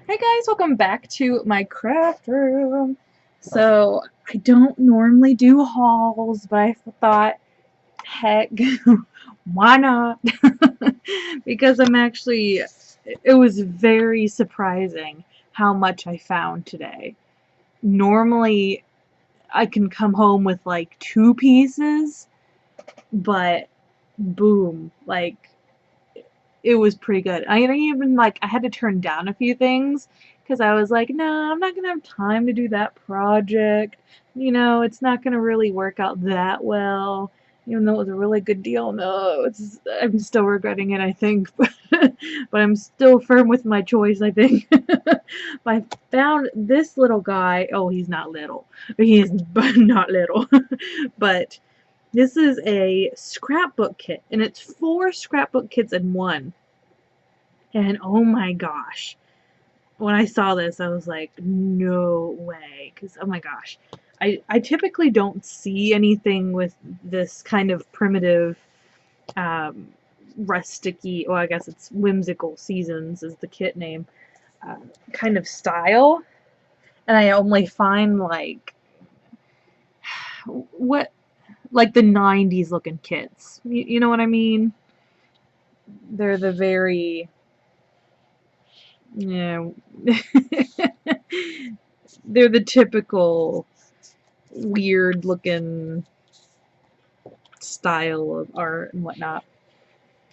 Hey guys, welcome back to my craft room. So, I don't normally do hauls, but I thought, heck, why not? Because it was very surprising how much I found today. Normally, I can come home with like 2 pieces, but boom, like it was pretty good. I had to turn down a few things because I was like, no, I'm not gonna have time to do that project. It's not gonna really work out that well. Even though it was a really good deal, no, I'm still regretting it, I think. But I'm still firm with my choice, I think. But I found this little guy. Oh, he's not little. He is not little. But this is a scrapbook kit, and it's 4 scrapbook kits in one. And oh my gosh, when I saw this, I was like, no way. Because, oh my gosh, I typically don't see anything with this kind of primitive, um, rusticy, well, I guess it's whimsical seasons is the kit name, uh, kind of style. And I only find what, like the 90s looking kits. You know what I mean? They're the very, yeah, they're the typical weird looking style of art and whatnot.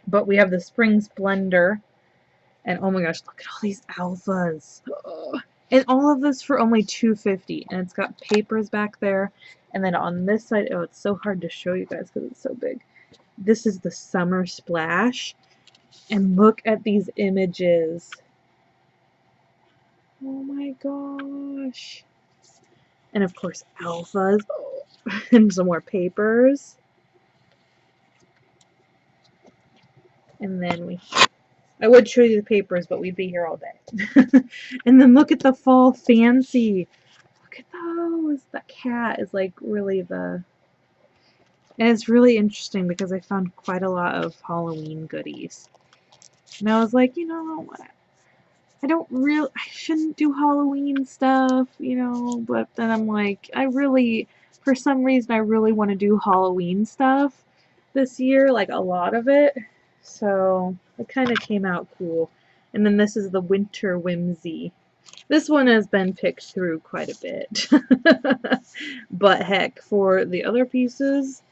But we have the Spring Splendor, and oh my gosh, look at all these alphas. Ugh. And all of this for only $2.50, and it's got papers back there. And then on this side, oh, it's so hard to show you guys because it's so big. This is the Summer Splash, and look at these images. Oh my gosh. And of course, alphas. Oh. And some more papers. And then I would show you the papers, but we'd be here all day. And then look at the fall fancy. Look at those. That cat is like really and it's really interesting because I found quite a lot of Halloween goodies. And I was like, I shouldn't do Halloween stuff, but then I'm like, for some reason, I really want to do Halloween stuff this year, like a lot of it. So it kind of came out cool. And then this is the Winter Whimsy. This one has been picked through quite a bit. But heck, for the other pieces,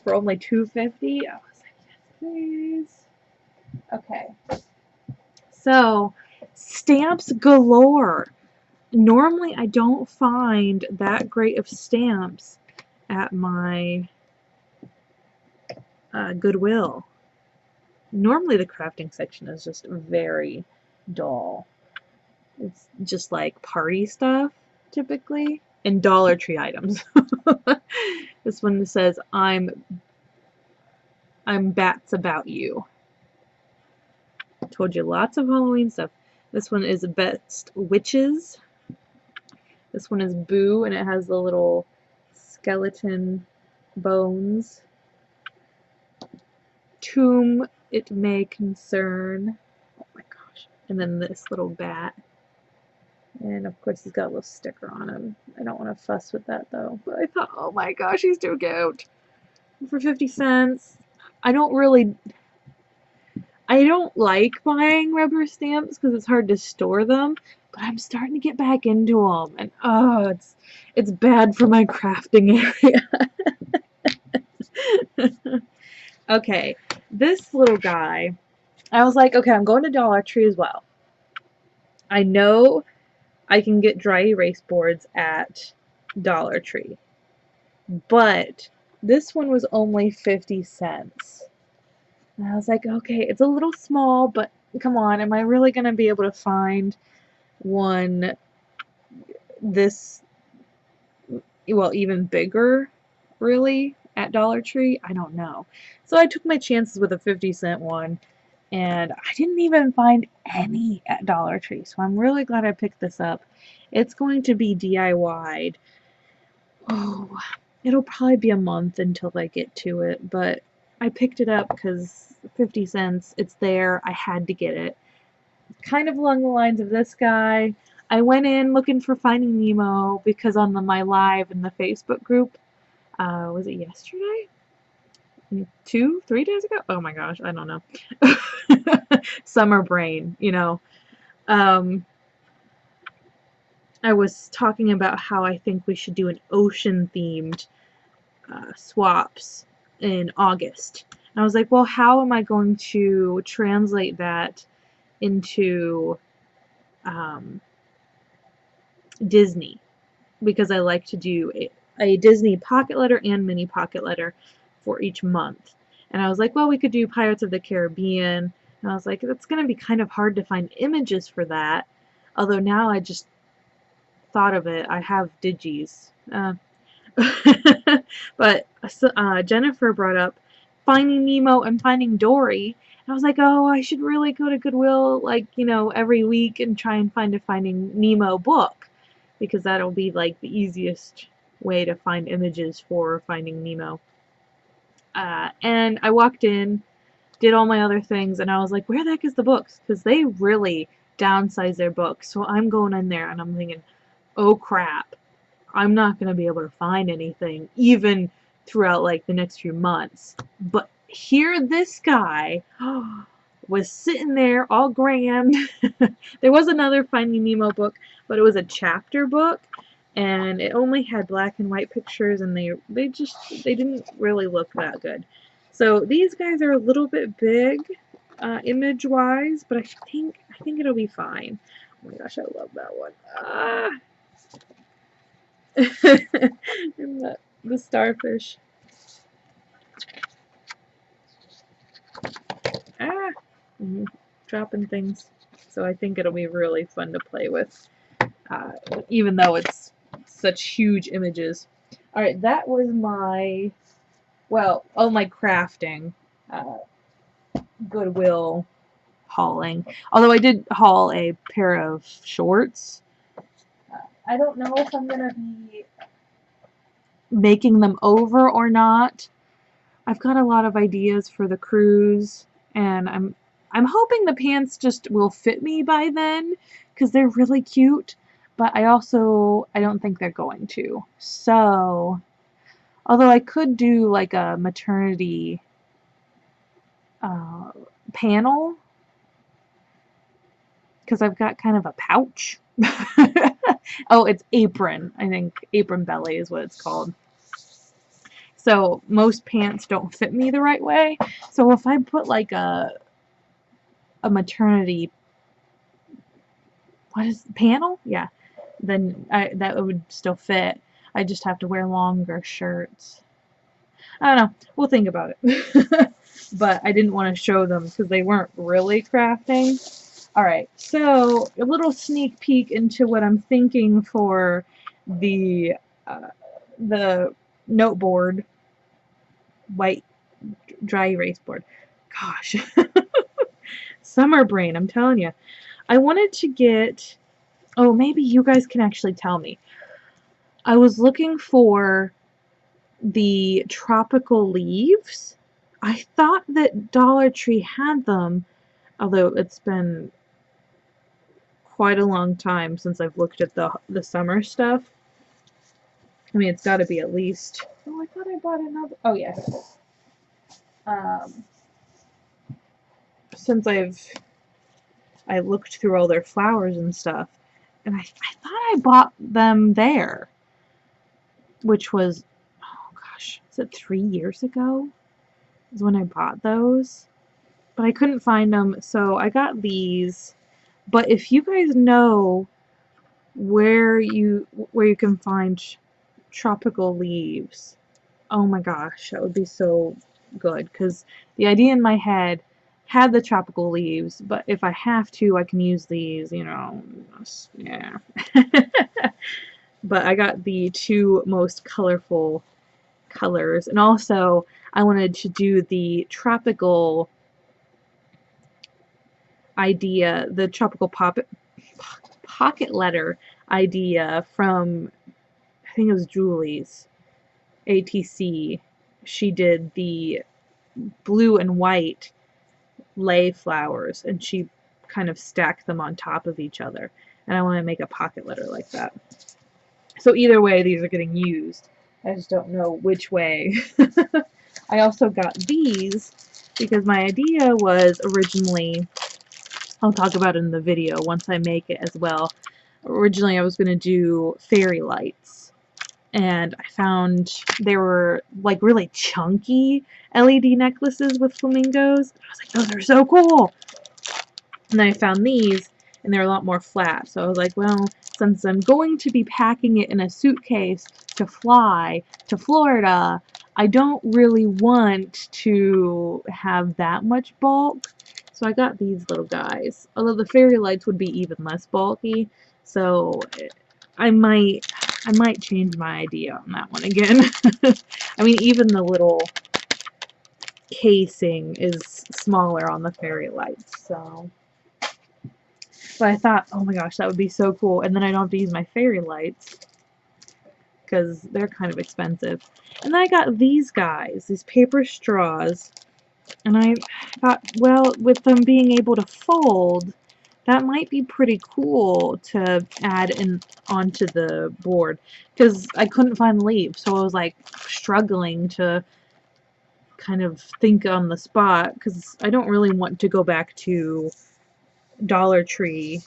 for only $2.50, I was like, yes, please. Okay. So, stamps galore. Normally, I don't find that great of stamps at my GoodWill. Normally, the crafting section is just very dull. It's just like party stuff, typically, and Dollar Tree items. This one says, I'm Bats About You. Told you lots of Halloween stuff. This one is Best Witches. This one is Boo, and it has the little skeleton bones. Tomb It May Concern. Oh my gosh. And then this little bat. And of course he's got a little sticker on him. I don't want to fuss with that though. But I thought, oh my gosh, he's too cute. For 50 cents. I don't like buying rubber stamps because it's hard to store them, but I'm starting to get back into them, and oh, it's bad for my crafting area. Okay, this little guy, I was like, okay, I'm going to Dollar Tree as well. I know I can get dry erase boards at Dollar Tree, but this one was only 50 cents. And I was like, okay, it's a little small, but come on, am I really going to be able to find one this, well, even bigger, really, at Dollar Tree? I don't know. So I took my chances with a 50-cent one, and I didn't even find any at Dollar Tree, so I'm really glad I picked this up. It's going to be DIY'd. Oh, it'll probably be a month until I get to it, but I picked it up because 50 cents, it's there, I had to get it. kind of along the lines of this guy. I went in looking for Finding Nemo because on my live in the Facebook group, was it yesterday? 2, 3 days ago? Oh my gosh, I don't know. Summer brain, you know. I was talking about how I think we should do an ocean-themed swaps in August. And I was like, well, how am I going to translate that into Disney? Because I like to do a Disney pocket letter and mini pocket letter for each month. And I was like, well, we could do Pirates of the Caribbean. And I was like, it's going to be kind of hard to find images for that. Although now I just thought of it. I have Digis. But Jennifer brought up Finding Nemo and Finding Dory. And I was like, oh, I should really go to Goodwill, like, you know, every week and try and find a Finding Nemo book. Because that'll be like the easiest way to find images for Finding Nemo. And I walked in, did all my other things, and I was like, where the heck is the books? Because they really downsize their books. So I'm going in there and I'm thinking, oh crap, I'm not going to be able to find anything, even throughout like the next few months. But here this guy was sitting there all grand. There was another Finding Nemo book, but it was a chapter book, and it only had black and white pictures, and they didn't really look that good. So these guys are a little bit big image wise, but I think it'll be fine. Oh my gosh, I love that one. And the starfish. Dropping things. So I think it'll be really fun to play with, even though it's such huge images. Alright, that was my, well, all my crafting, Goodwill hauling. Although I did haul a pair of shorts. I don't know if I'm going to be making them over or not. I've got a lot of ideas for the cruise, and I'm hoping the pants just will fit me by then, because they're really cute, but I don't think they're going to. So, although I could do like a maternity panel, because I've got kind of a pouch. Oh, it's apron. I think apron belly is what it's called. So most pants don't fit me the right way. So if I put like a maternity, panel? Yeah. Then that would still fit. I just have to wear longer shirts. I don't know. We'll think about it. But I didn't want to show them because they weren't really crafting. Alright, so a little sneak peek into what I'm thinking for the note board, white dry erase board. Gosh. Summer brain, I'm telling you. I wanted to get, oh, maybe you guys can actually tell me. I was looking for the tropical leaves. I thought that Dollar Tree had them, although it's been quite a long time since I've looked at the summer stuff. I mean, it's got to be at least, oh, I thought I bought another, oh yeah. Since I looked through all their flowers and stuff, and I thought I bought them there, which was, oh gosh, is it 3 years ago is when I bought those, but I couldn't find them, so I got these. But if you guys know where you can find tropical leaves, oh my gosh, that would be so good, because the idea in my head had the tropical leaves, but if I have to, I can use these, you know, yeah. But I got the two most colorful colors, and also I wanted to do the tropical idea, the tropical pocket letter idea from, I think it was Julie's ATC. She did the blue and white lay flowers, and she kind of stack them on top of each other. And I want to make a pocket letter like that. So either way, these are getting used. I just don't know which way. I also got these because my idea was originally, I'll talk about it in the video once I make it as well. Originally I was going to do fairy lights, and I found they were like really chunky LED necklaces with flamingos. I was like, those are so cool. And then I found these, and they're a lot more flat. So I was like, well, since I'm going to be packing it in a suitcase to fly to Florida, I don't really want to have that much bulk. So I got these little guys. Although the fairy lights would be even less bulky, so I might change my idea on that one again. I mean, even the little casing is smaller on the fairy lights, so. But I thought, oh my gosh, that would be so cool. And then I don't have to use my fairy lights because they're kind of expensive. And then I got these guys, these paper straws. And I thought, well, with them being able to fold, that might be pretty cool to add in onto the board. Because I couldn't find the leaves, so I was like struggling to kind of think on the spot. Because I don't really want to go back to Dollar Tree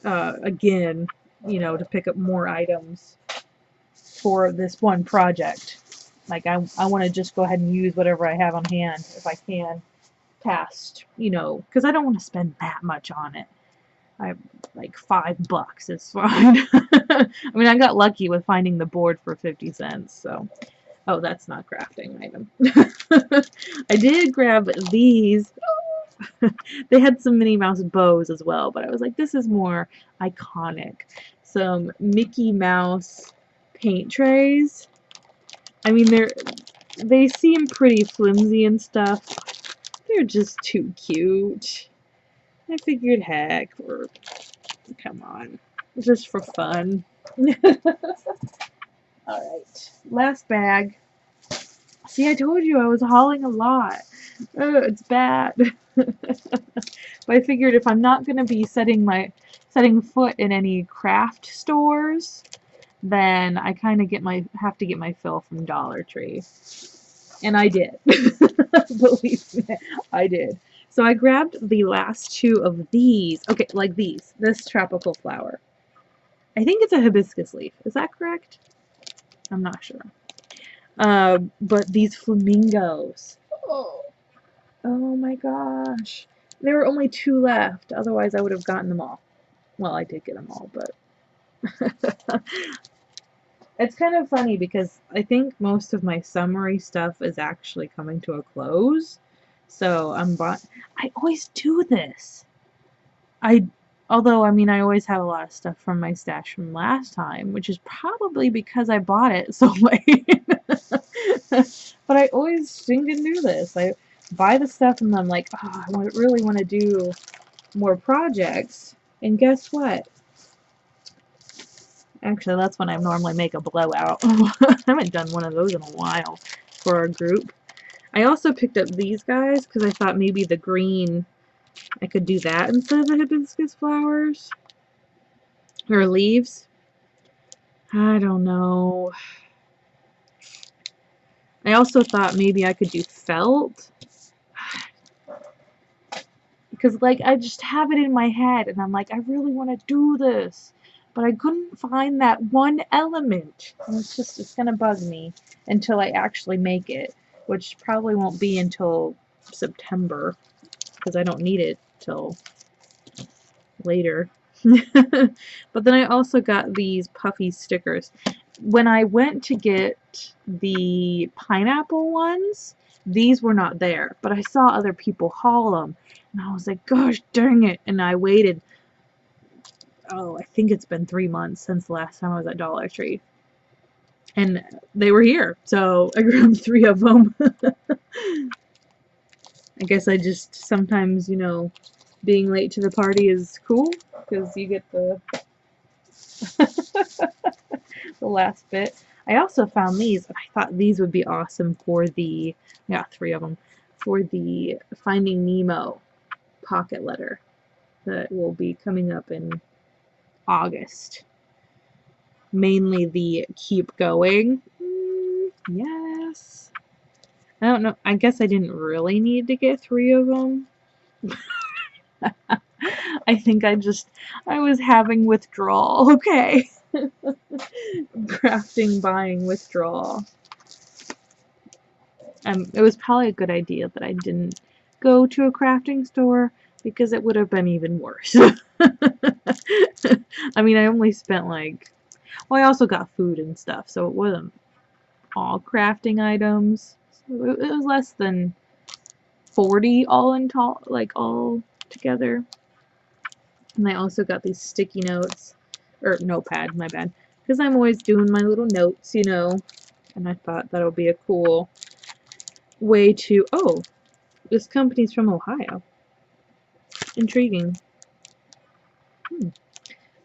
again, you know, to pick up more items for this one project. Like, I want to just go ahead and use whatever I have on hand, if I can, past, you know, because I don't want to spend that much on it. Like $5 is fine. I mean, I got lucky with finding the board for 50 cents, so. Oh, that's not crafting item. I did grab these. They had some Minnie Mouse bows as well, but I was like, this is more iconic. Some Mickey Mouse paint trays. I mean, they seem pretty flimsy and stuff. They're just too cute. I figured, heck, come on, just for fun. Alright, last bag. See, I told you I was hauling a lot. Oh, it's bad. But I figured if I'm not going to be setting foot in any craft stores, then I kind of have to get my fill from Dollar Tree. And I did. Believe me, I did. So I grabbed the last two of these. Okay, like these. This tropical flower. I think it's a hibiscus leaf. Is that correct? I'm not sure. But these flamingos. Oh my gosh. There were only 2 left. Otherwise, I would have gotten them all. Well, I did get them all, but... It's kind of funny because I think most of my summery stuff is actually coming to a close. So I always do this. Although, I mean, I always have a lot of stuff from my stash from last time, which is probably because I bought it so late. But I always seem to do this. I buy the stuff and I'm like, oh, I really want to do more projects. And guess what? Actually, that's when I normally make a blowout. I haven't done one of those in a while for our group. I also picked up these guys because I thought maybe the green, I could do that instead of the hibiscus flowers. Or leaves. I don't know. I also thought maybe I could do felt. Because, like, I just have it in my head and I'm like, I really want to do this. But I couldn't find that one element. And it's going to bug me until I actually make it. Which probably won't be until September. Because I don't need it till later. But then I also got these puffy stickers. When I went to get the pineapple ones, these were not there. But I saw other people haul them. And I was like, gosh dang it. And I waited. Oh, I think it's been 3 months since the last time I was at Dollar Tree. And they were here, so I grabbed 3 of them. I guess I just sometimes, you know, being late to the party is cool, because you get the, the last bit. I also found these, and I thought these would be awesome for the, yeah, 3 of them, for the Finding Nemo pocket letter that will be coming up in August. Mainly the keep going. Yes. I don't know. I guess I didn't really need to get 3 of them. I think I was having withdrawal. Okay. Crafting, buying, withdrawal. It was probably a good idea that I didn't go to a crafting store because it would have been even worse. I mean, I only spent like, well, I also got food and stuff, so it wasn't all crafting items. So it was less than 40 all together. And I also got these sticky notes, or notepad, my bad, because I'm always doing my little notes, you know, and I thought that would be a cool way to, oh, this company's from Ohio. Intriguing.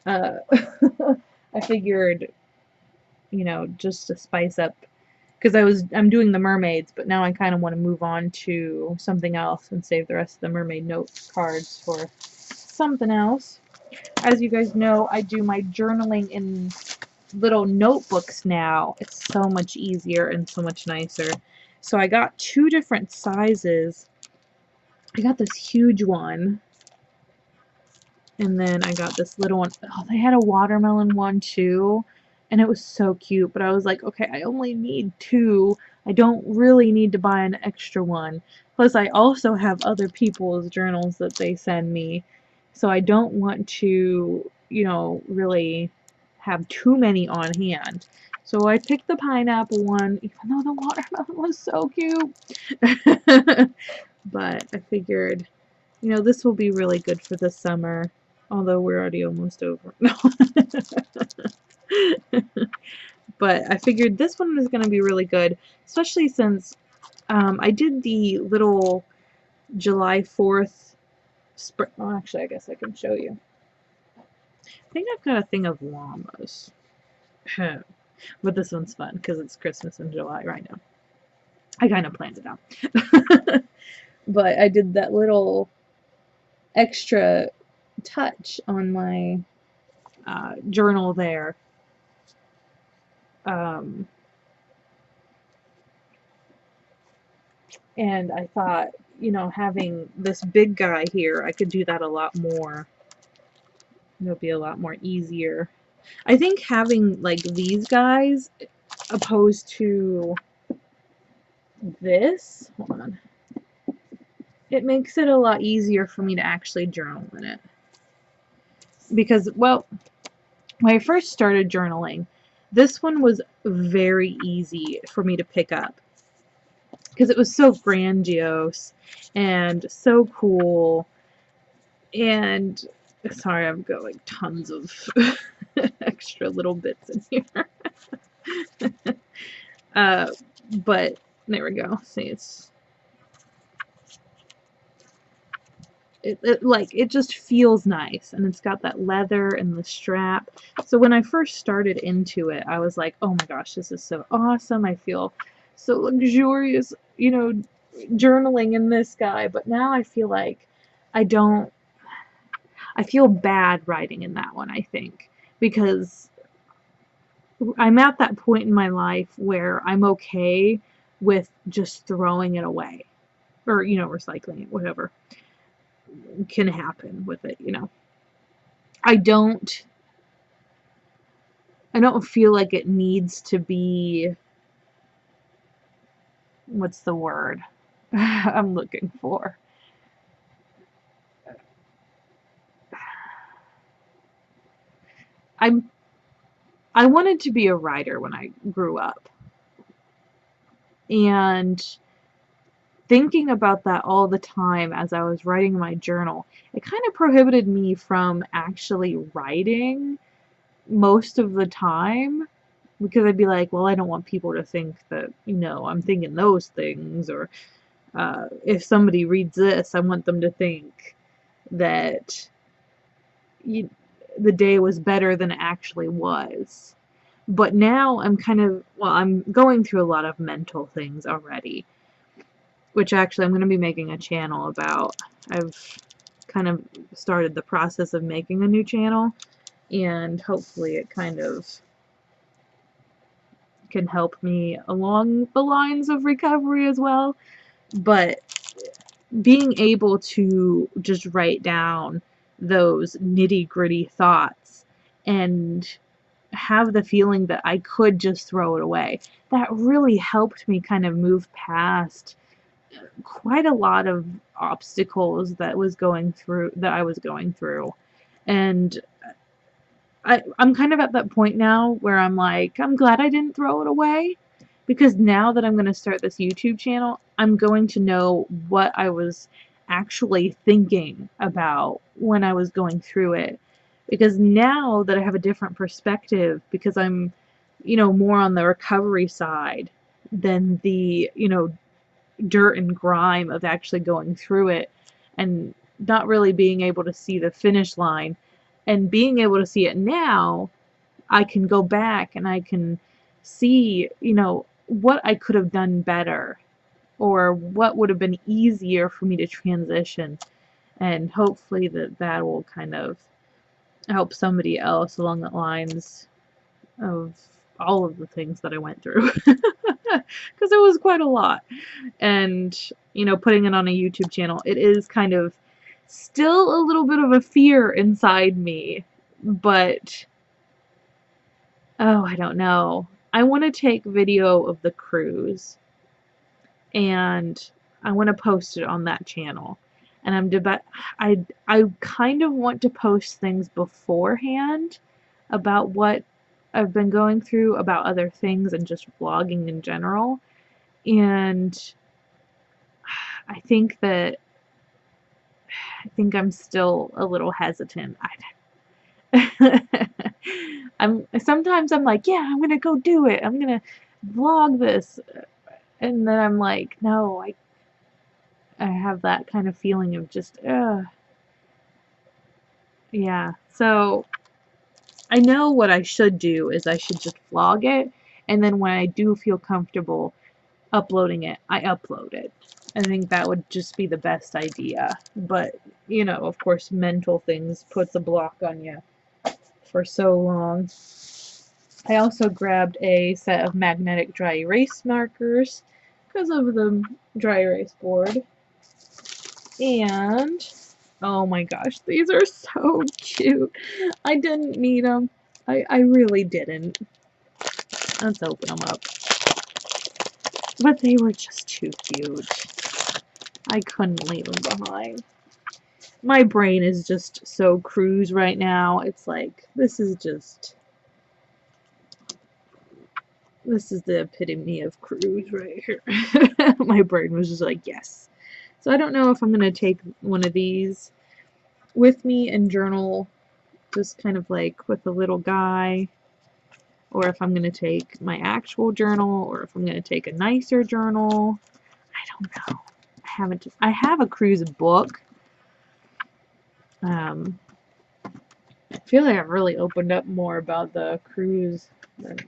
I figured, you know, just to spice up, because I'm doing the mermaids, but now I kind of want to move on to something else and save the rest of the mermaid note cards for something else. As you guys know, I do my journaling in little notebooks now. It's so much easier and so much nicer. So I got 2 different sizes. I got this huge one, and then I got this little one. Oh, they had a watermelon one too, and it was so cute, but I was like, okay, I only need 2. I don't really need to buy an extra one. Plus, I also have other people's journals that they send me, so I don't want to, you know, really have too many on hand. So I picked the pineapple one, even though the watermelon was so cute. But I figured, you know, this will be really good for the summer, although we're already almost over. No. But I figured this one was going to be really good, especially since I did the little July 4th spring. Oh, actually, I guess I can show you. I think I've got a thing of llamas. But this one's fun because it's Christmas in July right now. I kind of planned it out. But I did that little extra touch on my journal there. And I thought, you know, having this big guy here, I could do that a lot more. It'll be a lot more easier. I think having like these guys opposed to this, hold on, it makes it a lot easier for me to actually journal in it. Because, well, when I first started journaling, this one was very easy for me to pick up because it was so grandiose and so cool. And sorry, I've got like tons of extra little bits in here. But there we go. See, it just feels nice, and it's got that leather and the strap. So when I first started into it, I was like, oh my gosh, this is so awesome. I feel so luxurious, you know, journaling in this guy. But now I feel like I feel bad writing in that one, I think, because I'm at that point in my life where I'm okay with just throwing it away, or, you know, recycling it, whatever can happen with it, you know. I don't feel like it needs to be, what's the word I'm looking for? I wanted to be a writer when I grew up, and thinking about that all the time as I was writing my journal, it kind of prohibited me from actually writing most of the time, because I'd be like, well, I don't want people to think that, you know, I'm thinking those things, or if somebody reads this, I want them to think that the day was better than it actually was. But now I'm I'm going through a lot of mental things already, which actually I'm going to be making a channel about. I've kind of started the process of making a new channel, and hopefully it kind of can help me along the lines of recovery as well. But being able to just write down those nitty-gritty thoughts and have the feeling that I could just throw it away, that really helped me kind of move past quite a lot of obstacles that I was going through. And I'm kind of at that point now where I'm like, I'm glad I didn't throw it away, because now that I'm going to start this YouTube channel, I'm going to know what I was actually thinking about when I was going through it. Because now that I have a different perspective, because I'm, more on the recovery side than the, dirt and grime of actually going through it and not really being able to see the finish line, and being able to see it now, I can go back and I can see, what I could have done better, or what would have been easier for me to transition, and hopefully that will kind of help somebody else along the lines of all of the things that I went through, because it was quite a lot. And putting it on a YouTube channel, it is kind of still a little bit of a fear inside me, but I don't know. I want to take video of the cruise, and I want to post it on that channel. And I kind of want to post things beforehand about what I've been going through, about other things, and just vlogging in general. And I think I'm still a little hesitant. Sometimes I'm like, yeah, I'm gonna go do it. I'm gonna vlog this, and then I'm like, no, I have that kind of feeling of just, yeah. So I know what I should do is I should just vlog it, and then when I do feel comfortable uploading it, I upload it. I think that would just be the best idea. But, of course, mental things puts a block on you for so long. I also grabbed a set of magnetic dry erase markers because of the dry erase board. And, oh my gosh, these are so cute. I didn't need them. I really didn't. Let's open them up. But they were just too cute. I couldn't leave them behind. My brain is just so cruise right now. It's like, this is the epitome of cruise right here. My brain was just like, yes. So I don't know if I'm going to take one of these with me and journal, just kind of like with the little guy, or if I'm going to take my actual journal, or if I'm going to take a nicer journal. I don't know. I have a cruise book. I feel like I've really opened up more about the cruise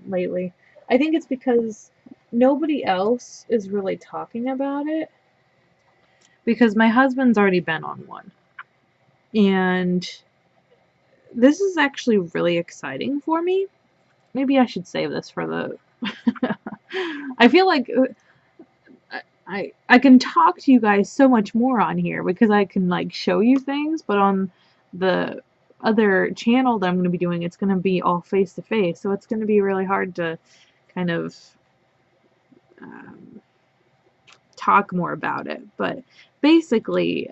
lately. I think it's because nobody else is really talking about it, because my husband's already been on one. And this is actually really exciting for me. Maybe I should save this for the... I feel like I can talk to you guys so much more on here because I can like show you things, but on the other channel that I'm going to be doing, it's going to be all face to face, so it's going to be really hard to kind of talk more about it. But basically,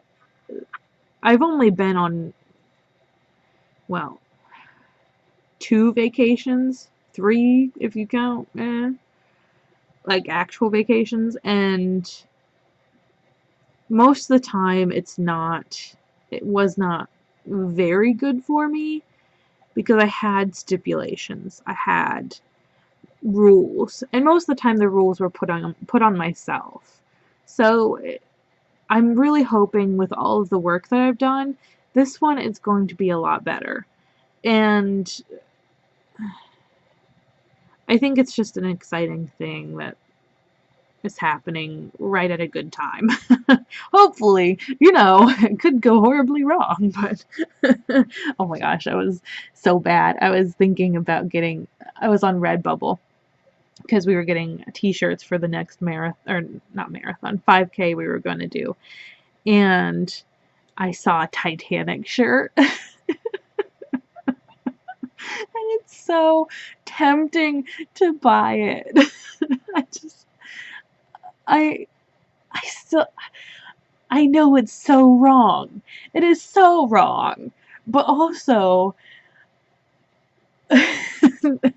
I've only been on, well, 2 vacations, 3 if you count, like actual vacations, and most of the time it was not very good for me because I had stipulations, I had rules, and most of the time the rules were put on myself. So I'm really hoping with all of the work that I've done, this one is going to be a lot better. And I think it's just an exciting thing that is happening right at a good time. Hopefully, you know, it could go horribly wrong, but oh my gosh, that was so bad. I was thinking about getting, I was on Redbubble because we were getting t-shirts for the next marathon, or not marathon, 5K we were going to do. And I saw a Titanic shirt. And it's so tempting to buy it. I still, I know it's so wrong. It is so wrong. But also, I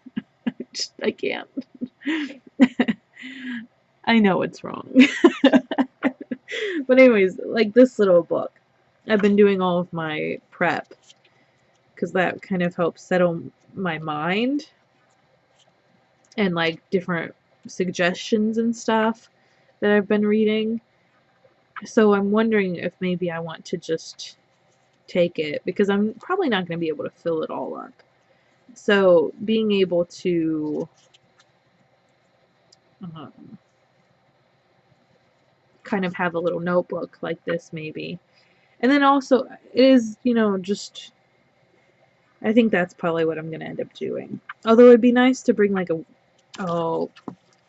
can't. I know it's wrong. But anyways, like this little book, I've been doing all of my prep because that kind of helps settle my mind and like different suggestions and stuff that I've been reading. So I'm wondering if maybe I want to just take it because I'm probably not going to be able to fill it all up. So being able to kind of have a little notebook like this maybe. And then also it is, you know, just I think that's probably what I'm going to end up doing. Although it'd be nice to bring like a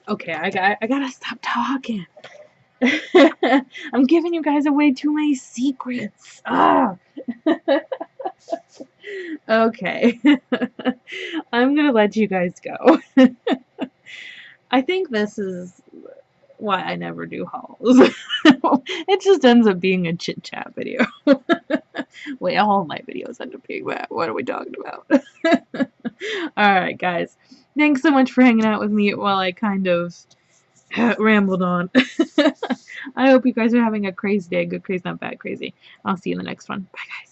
okay, I gotta stop talking. I'm giving you guys away too many secrets. Ah. Okay. I'm gonna let you guys go. I think this is why I never do hauls. It just ends up being a chit chat video. Wait, all my videos end up being that. What are we talking about? Alright, guys. Thanks so much for hanging out with me while I kind of rambled on. I hope you guys are having a crazy day. Good crazy, not bad crazy. I'll see you in the next one. Bye, guys.